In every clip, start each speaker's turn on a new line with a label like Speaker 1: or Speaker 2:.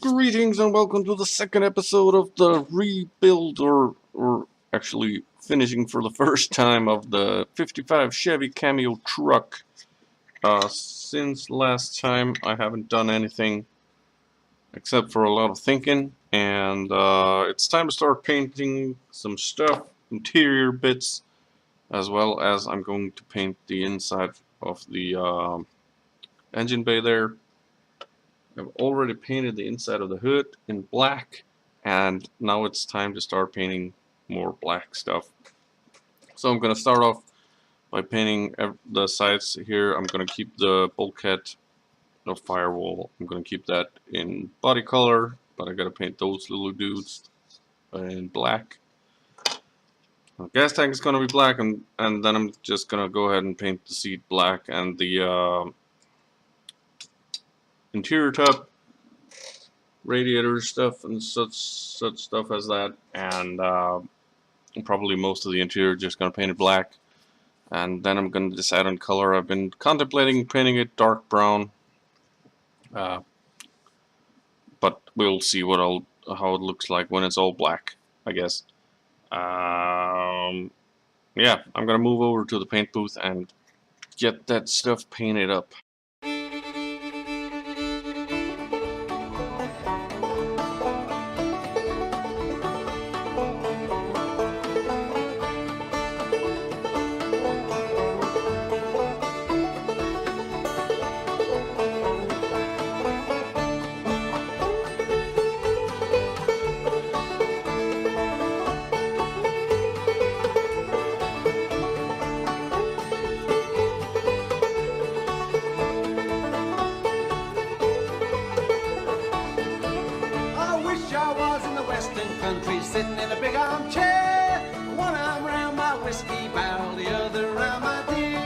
Speaker 1: Greetings and welcome to the second episode of the rebuild, or actually finishing for the first time, of the 55 Chevy Cameo truck. Since last time I haven't done anything except for a lot of thinking, and it's time to start painting some stuff, interior bits, as well as I'm going to paint the inside of the engine bay there. I've already painted the inside of the hood in black, and now it's time to start painting more black stuff. So I'm going to start off by painting the sides here. I'm going to keep the bulkhead, the firewall, I'm going to keep that in body color, but I got to paint those little dudes in black. The gas tank is going to be black, and then I'm just going to go ahead and paint the seat black, and the interior tub, radiator stuff, and such stuff as that, and probably most of the interior just gonna paint it black, and then I'm gonna decide on color. I've been contemplating painting it dark brown, but we'll see how it looks like when it's all black, I guess. Yeah, I'm gonna move over to the paint booth and get that stuff painted up.
Speaker 2: Country, sitting in a big armchair, one arm round my whiskey barrel, the other round my deer.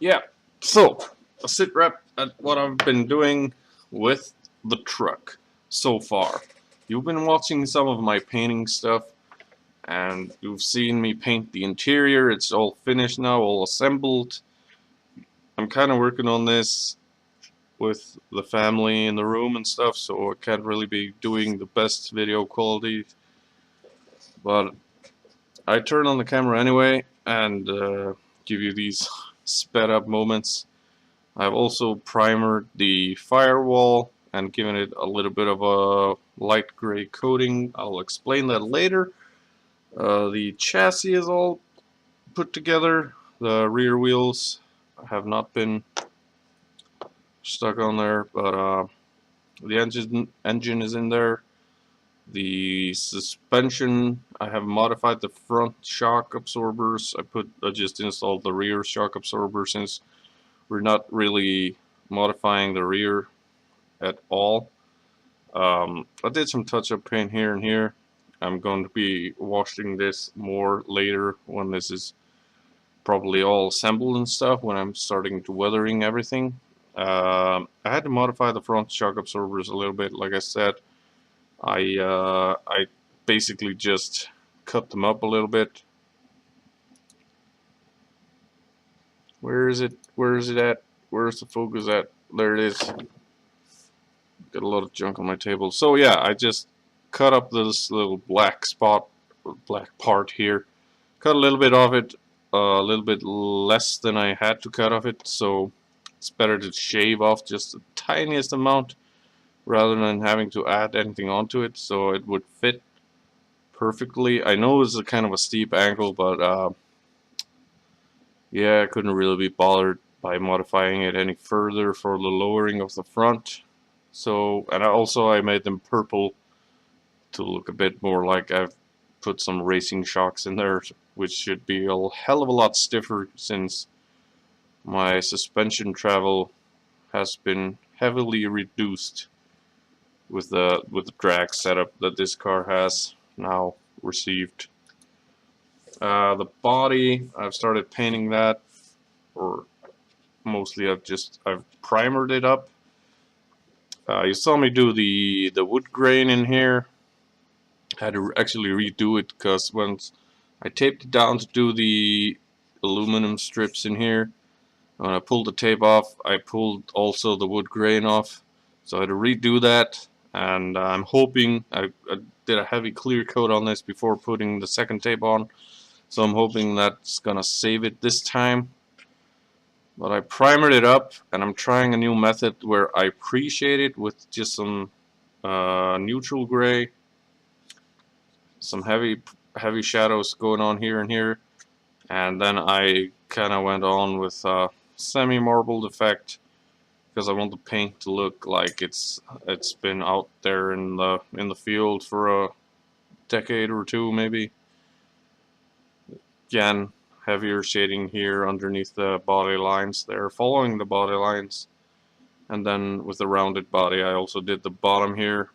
Speaker 1: Yeah, so a sit rep at what I've been doing with the truck so far. You've been watching some of my painting stuff, and you've seen me paint the interior. It's all finished now, all assembled. I'm kind of working on this with the family in the room and stuff, so I can't really be doing the best video quality, but I turn on the camera anyway and give you these sped up moments. I've also primered the firewall and given it a little bit of a light gray coating. I'll explain that later. The chassis is all put together. The rear wheels have not been stuck on there, but the engine is in there. The suspension, I have modified the front shock absorbers. I just installed the rear shock absorber since we're not really modifying the rear at all. I did some touch-up paint here and here. I'm going to be washing this more later when this is probably all assembled and stuff, when I'm starting to weathering everything. I had to modify the front shock absorbers a little bit. Like I said, I basically just cut them up a little bit. Where is it? Where is it at? Where's the focus at? There it is. Got a lot of junk on my table. So yeah, I just cut up this little black spot, black part here. Cut a little bit of it, a little bit less than I had to cut off it. So it's better to shave off just the tiniest amount rather than having to add anything onto it, so it would fit perfectly. I know it's a kind of a steep angle, but yeah, I couldn't really be bothered by modifying it any further for the lowering of the front. So, and I made them purple to look a bit more like I've put some racing shocks in there, which should be a hell of a lot stiffer since my suspension travel has been heavily reduced with the drag setup that this car has now received. The body, I've started painting that, or mostly I've primered it up. You saw me do the wood grain in here. I had to actually redo it because once I taped it down to do the aluminum strips in here, when I pulled the tape off, I pulled also the wood grain off. So I had to redo that, and I'm hoping, I did a heavy clear coat on this before putting the second tape on, so I'm hoping that's gonna save it this time. But I primered it up, and I'm trying a new method where I pre-shade it with just some neutral gray, some heavy shadows going on here and here, and then I kind of went on with semi-marbled effect because I want the paint to look like it's been out there in the field for a decade or two maybe. Again, heavier shading here underneath the body lines there, following the body lines, and then with the rounded body I also did the bottom here.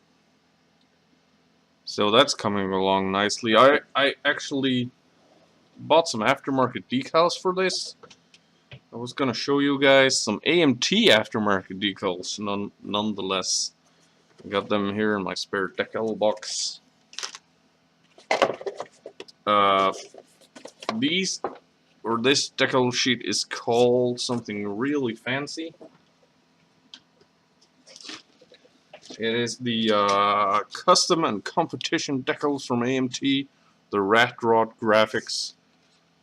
Speaker 1: So that's coming along nicely. I actually bought some aftermarket decals for this. I was gonna show you guys some AMT aftermarket decals nonetheless. I got them here in my spare decal box. These or this decal sheet is called something really fancy. It is the custom and competition decals from AMT, the Rat Rod graphics,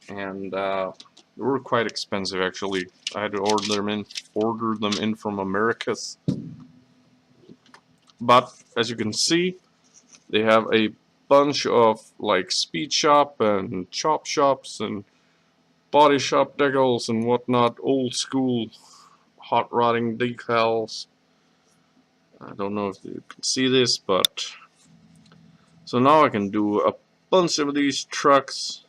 Speaker 1: and they were quite expensive actually. I had to order them in from Americas. But as you can see, they have a bunch of like speed shop and chop shops and body shop decals and whatnot, old school hot rodding decals. I don't know if you can see this, but so now I can do a bunch of these trucks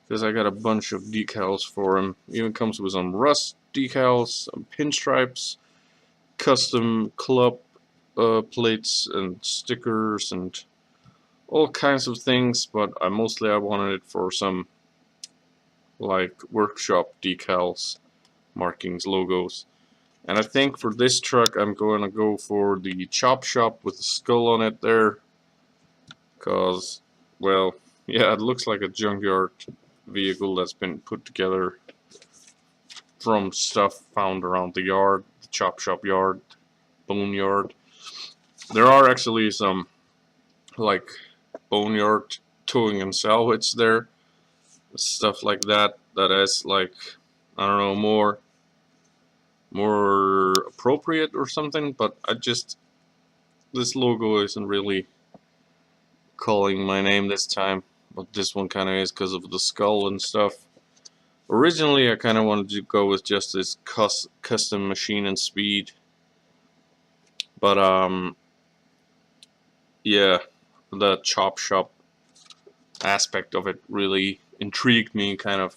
Speaker 1: because I got a bunch of decals for them. Even comes with some rust decals, some pinstripes, custom club plates and stickers and all kinds of things. But I wanted it for some like workshop decals, markings, logos. And I think for this truck I'm going to go for the chop shop with the skull on it there. Because, well, yeah, it looks like a junkyard vehicle that's been put together from stuff found around the yard, the chop shop yard, boneyard. There are actually some, like, boneyard towing and salvage there. Stuff like that, that is, like, I don't know, more appropriate or something, but this logo isn't really calling my name this time, but this one kind of is because of the skull and stuff. Originally I kind of wanted to go with just this custom machine and speed, but yeah, the chop shop aspect of it really intrigued me, kind of.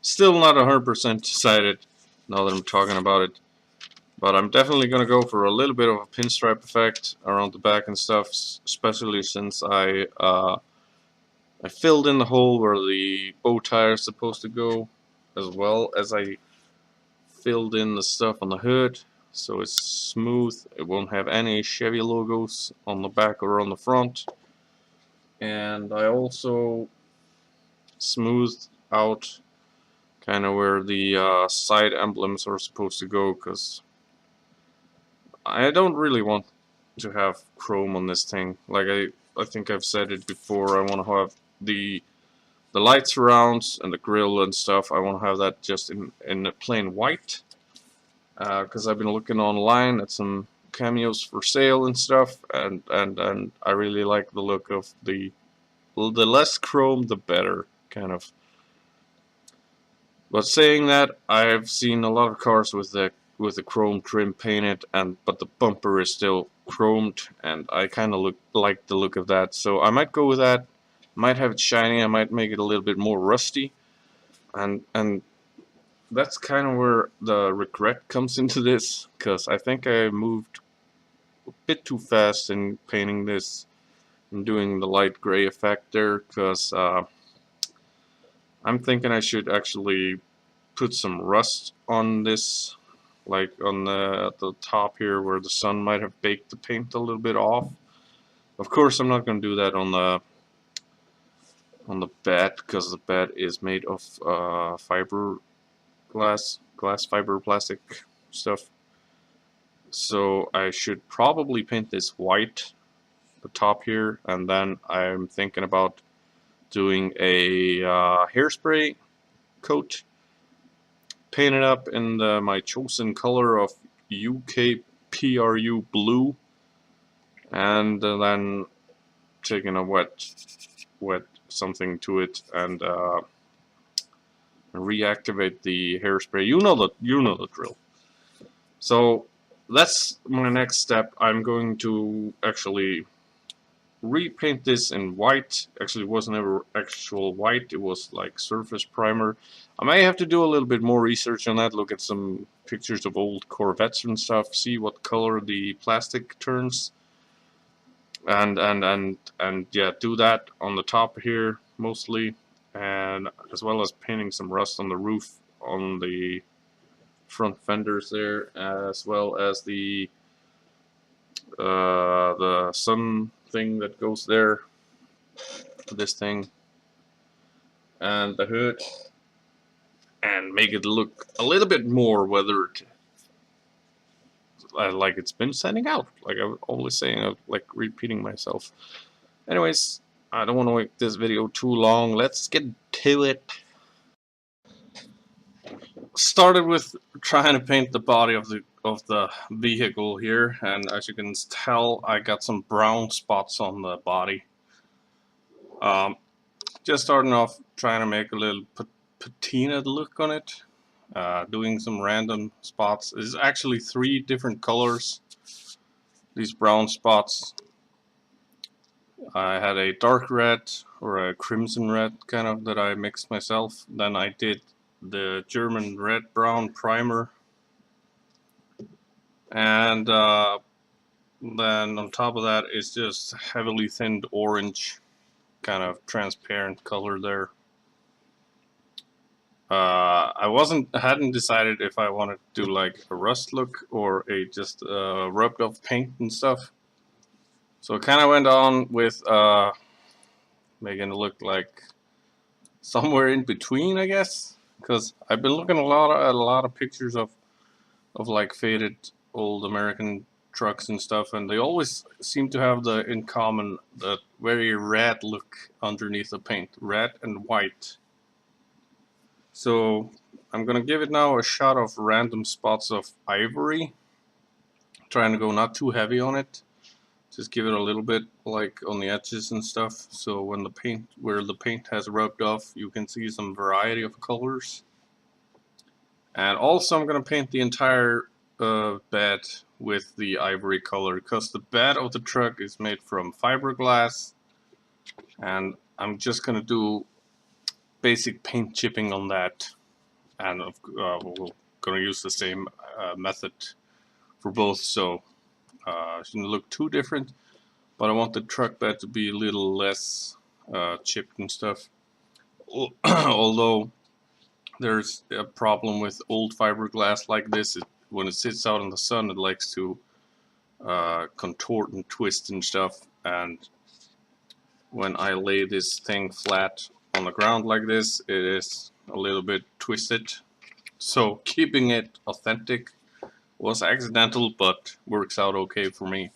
Speaker 1: Still not 100% decided now that I'm talking about it. But I'm definitely going to go for a little bit of a pinstripe effect around the back and stuff, especially since I filled in the hole where the bow tire is supposed to go, as well as I filled in the stuff on the hood, so it's smooth. It won't have any Chevy logos on the back or on the front. And I also smoothed out kind of where the side emblems are supposed to go, because I don't really want to have chrome on this thing. Like I think I've said it before, I want to have the light surrounds and the grill and stuff. I want to have that just in a plain white, because I've been looking online at some cameos for sale and stuff, and I really like the look of the less chrome the better, kind of. But saying that, I've seen a lot of cars with the chrome trim painted, but the bumper is still chromed, and I kind of like the look of that. So I might go with that. Might have it shiny. I might make it a little bit more rusty, and that's kind of where the regret comes into this, because I think I moved a bit too fast in painting this and doing the light gray effect there, because I'm thinking I should actually put some rust on this, like on the top here where the sun might have baked the paint a little bit off. Of course, I'm not going to do that on the bed, because the bed is made of glass fiber plastic stuff. So I should probably paint this white, the top here, and then I'm thinking about doing a hairspray coat, paint it up in my chosen color of UKPRU blue, and then taking a wet something to it and reactivate the hairspray. You know the drill. So that's my next step. I'm going to actually repaint this in white. Actually, it wasn't ever actual white, it was like surface primer. I may have to do a little bit more research on that, look at some pictures of old Corvettes and stuff, see what color the plastic turns, and yeah, do that on the top here mostly, and as well as painting some rust on the roof, on the front fenders there, as well as the sun thing that goes there, this thing. and the hood and make it look a little bit more weathered, like it's been sending out. Like I'm always saying, I'm like repeating myself. Anyways, I don't want to make this video too long. Let's get to it. Started with trying to paint the body of the vehicle here, and as you can tell, I got some brown spots on the body. Just starting off trying to make a little patina look on it, doing some random spots. It's actually 3 different colors, these brown spots. I had a dark red or a crimson red kind of that I mixed myself. Then I did the German red brown primer, and then on top of that is just heavily thinned orange, kind of transparent color there. I hadn't decided if I wanted to do like a rust look or a just rubbed off paint and stuff. So it kind of went on with making it look like somewhere in between, I guess, because I've been looking at a lot of pictures of like faded old American trucks and stuff, and they always seem to have in common that very red look underneath the paint, red and white. So I'm gonna give it now a shot of random spots of ivory, trying to go not too heavy on it, just give it a little bit like on the edges and stuff, so when where the paint has rubbed off, you can see some variety of colors. And also I'm gonna paint the entire bed with the ivory color, because the bed of the truck is made from fiberglass, and I'm just gonna do basic paint chipping on that, and we're gonna use the same method for both, so it shouldn't look too different, but I want the truck bed to be a little less chipped and stuff. Although there's a problem with old fiberglass like this, when it sits out in the sun, it likes to contort and twist and stuff, and when I lay this thing flat on the ground like this, it is a little bit twisted. So keeping it authentic was accidental, but works out okay for me.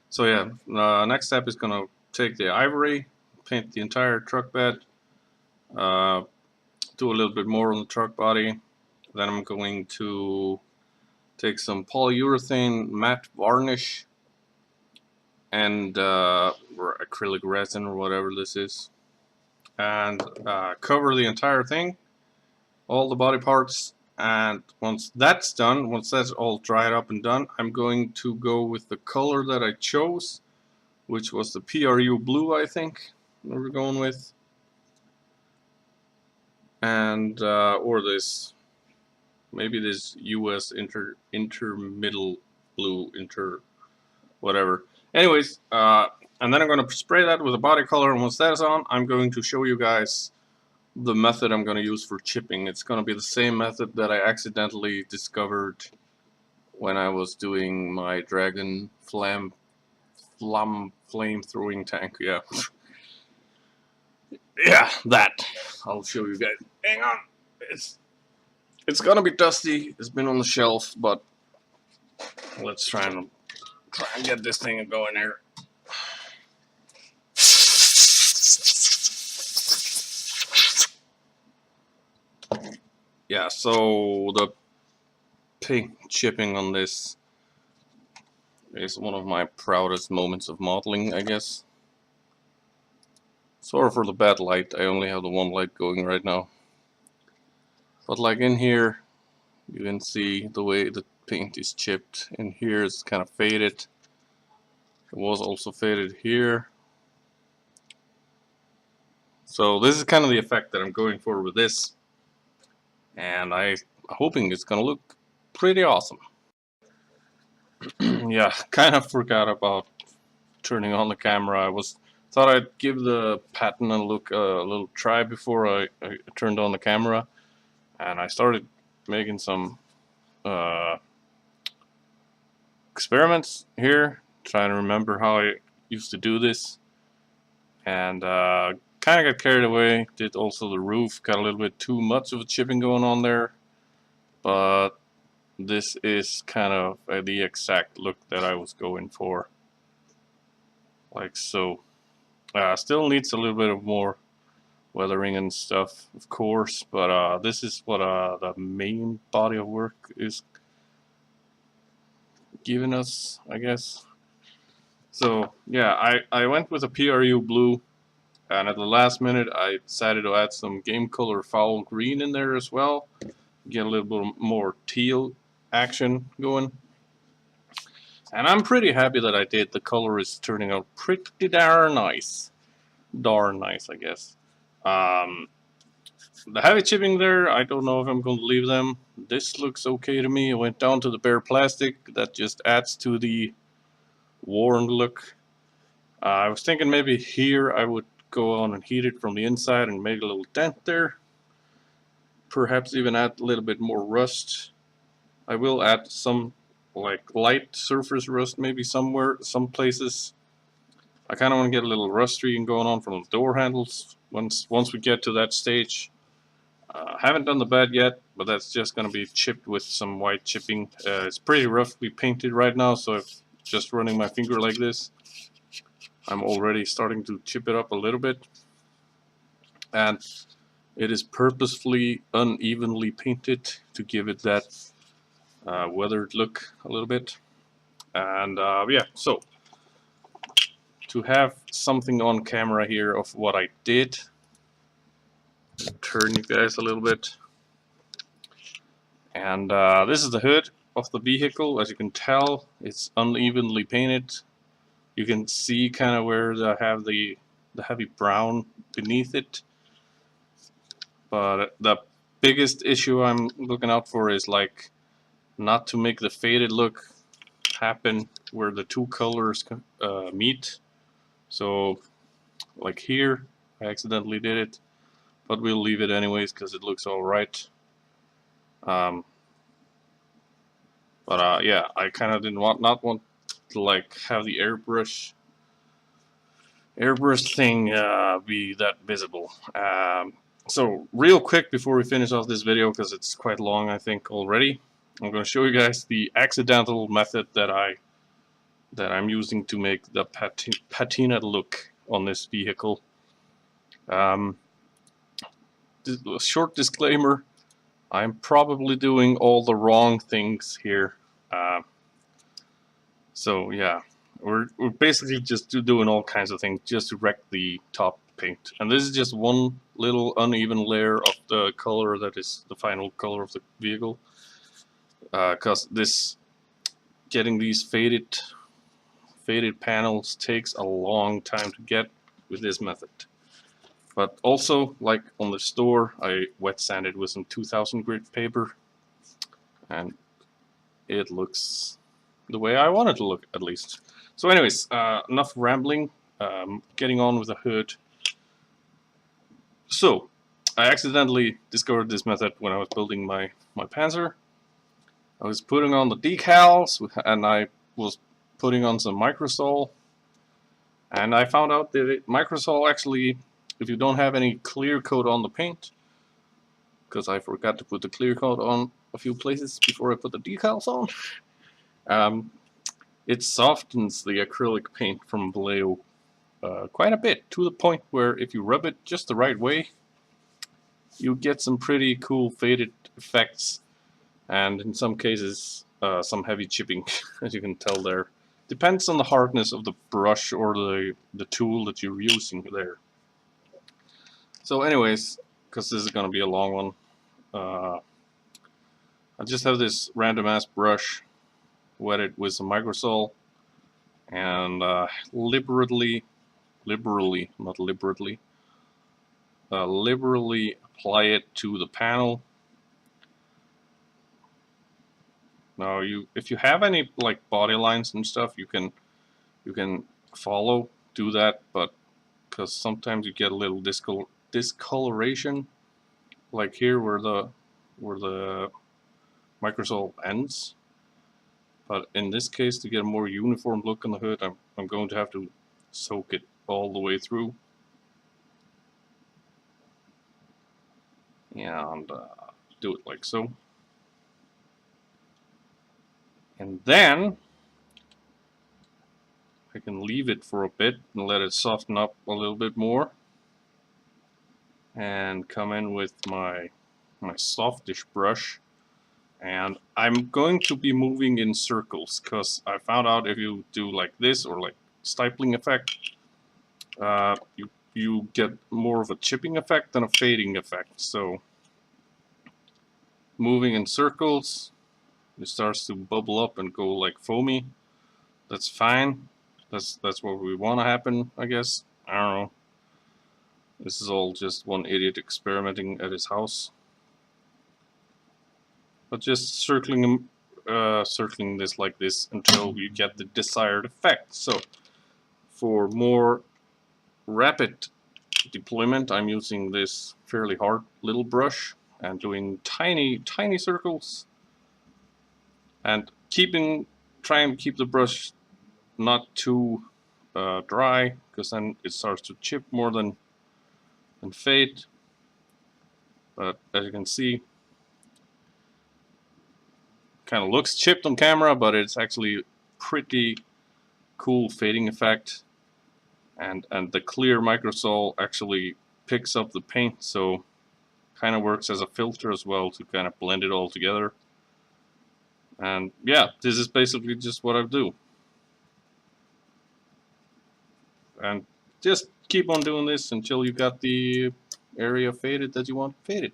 Speaker 1: So yeah, next step is gonna take the ivory, paint the entire truck bed, do a little bit more on the truck body. Then I'm going to take some polyurethane matte varnish and or acrylic resin or whatever this is, and cover the entire thing, all the body parts. And once that's done, once that's all dried up and done, I'm going to go with the color that I chose, which was the PRU blue, I think we were going with, and or this, maybe this US intermiddle blue, whatever. Anyways, and then I'm going to spray that with a body color, and once that's on, I'm going to show you guys the method I'm going to use for chipping. It's going to be the same method that I accidentally discovered when I was doing my Dragon flame throwing tank. Yeah. Yeah, that. I'll show you guys. Hang on. It's gonna be dusty. It's been on the shelf, but let's try and get this thing going here. Yeah, so the paint chipping on this is one of my proudest moments of modeling, I guess. Sorry for the bad light, I only have the one light going right now. But like in here, you can see the way the paint is chipped. In here it's kind of faded. It was also faded here. So this is kind of the effect that I'm going for with this. And I'm hoping it's gonna look pretty awesome. Yeah, kind of forgot about turning on the camera. Thought I'd give the patina look a little try before I turned on the camera, and I started making some experiments here, trying to remember how I used to do this, and kind of got carried away. Did also the roof, got a little bit too much of a chipping going on there. But this is kind of the exact look that I was going for. Like so. Still needs a little bit of more weathering and stuff, of course, but this is what the main body of work is giving us, I guess. So yeah, I went with a PRU blue, and at the last minute I decided to add some game color foul green in there as well, get a little bit more teal action going. And I'm pretty happy that I did. The color is turning out pretty darn nice. Darn nice, I guess. The heavy chipping there, I don't know if I'm going to leave them. This looks okay to me. I went down to the bare plastic. That just adds to the worn look. I was thinking maybe here I would go on and heat it from the inside and make a little dent there. Perhaps even add a little bit more rust. I will add some like light surface rust maybe somewhere, some places. I kind of want to get a little rust streaking going on from the door handles once we get to that stage. Haven't done the bed yet, but that's just going to be chipped with some white chipping. It's pretty roughly painted right now, so if just running my finger like this, I'm already starting to chip it up a little bit. And it is purposefully unevenly painted to give it that weathered look a little bit. And yeah, so to have something on camera here of what I did, turn you guys a little bit. And this is the hood of the vehicle. As you can tell, it's unevenly painted. You can see kind of where I have the heavy brown beneath it. But the biggest issue I'm looking out for is like not to make the faded look happen where the two colors meet. So like here, I accidentally did it, but we'll leave it anyways because it looks all right. But yeah, I kind of didn't want to like have the airbrush thing be that visible. So real quick before we finish off this video, because it's quite long I think already, I'm going to show you guys the accidental method that I'm using to make the patina look on this vehicle. Short disclaimer, I'm probably doing all the wrong things here. So yeah, we're basically just doing all kinds of things just to wreck the top paint. And this is just one little uneven layer of the color that is the final color of the vehicle. Because getting these faded panels takes a long time to get with this method. But also, like on the store, I wet sanded with some 2000 grit paper, and it looks the way I want it to look, at least. So anyways, enough rambling, getting on with the hood. So, I accidentally discovered this method when I was building my Panzer. I was putting on the decals, and I was putting on some microsol, and I found out that microsol actually, if you don't have any clear coat on the paint, because I forgot to put the clear coat on a few places before I put the decals on, it softens the acrylic paint from Vallejo quite a bit, to the point where if you rub it just the right way, you get some pretty cool faded effects, and in some cases some heavy chipping, as you can tell there. Depends on the hardness of the brush or the tool that you're using there. So anyways, because this is going to be a long one, I just have this random ass brush, wet it with some microsol, and liberally apply it to the panel. Now, if you have any like body lines and stuff, you can do that, but because sometimes you get a little discoloration, like here where the microsol ends. But in this case, to get a more uniform look on the hood, I'm going to have to soak it all the way through. and do it like so. And then I can leave it for a bit and let it soften up a little bit more, and come in with my softish brush. And I'm going to be moving in circles because I found out if you do like this or like stippling effect, you get more of a chipping effect than a fading effect. So moving in circles, it starts to bubble up and go like foamy. That's fine. That's what we want to happen, I guess. I don't know. This is all just one idiot experimenting at his house. But just circling this like this until you get the desired effect. So for more rapid deployment, I'm using this fairly hard little brush and doing tiny circles, and trying to keep the brush not too dry, because then it starts to chip more than fade. But as you can see, kind of looks chipped on camera, but it's actually pretty cool fading effect. And the clear microsol actually picks up the paint, so kind of works as a filter as well to kind of blend it all together. And yeah, this is basically just what I do. And just keep on doing this until you got the area faded that you want faded.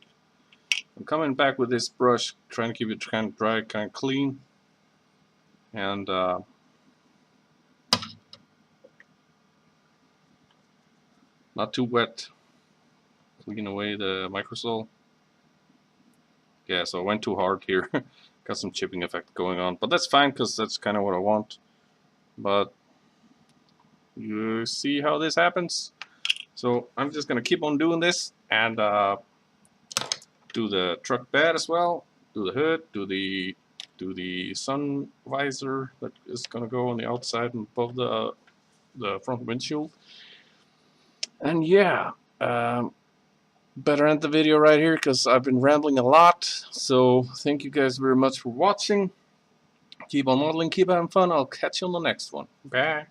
Speaker 1: I'm coming back with this brush, trying to keep it kind of dry, kind of clean. And not too wet. Clean away the microsol. Yeah, so I went too hard here. Got some chipping effect going on, but that's fine because that's kind of what I want. But you see how this happens? So I'm just gonna keep on doing this and do the truck bed as well. Do the hood. Do the sun visor that is gonna go on the outside and above the front windshield. And yeah, better end the video right here because I've been rambling a lot. So thank you guys very much for watching. Keep on modeling, keep having fun. I'll catch you on the next one. Bye.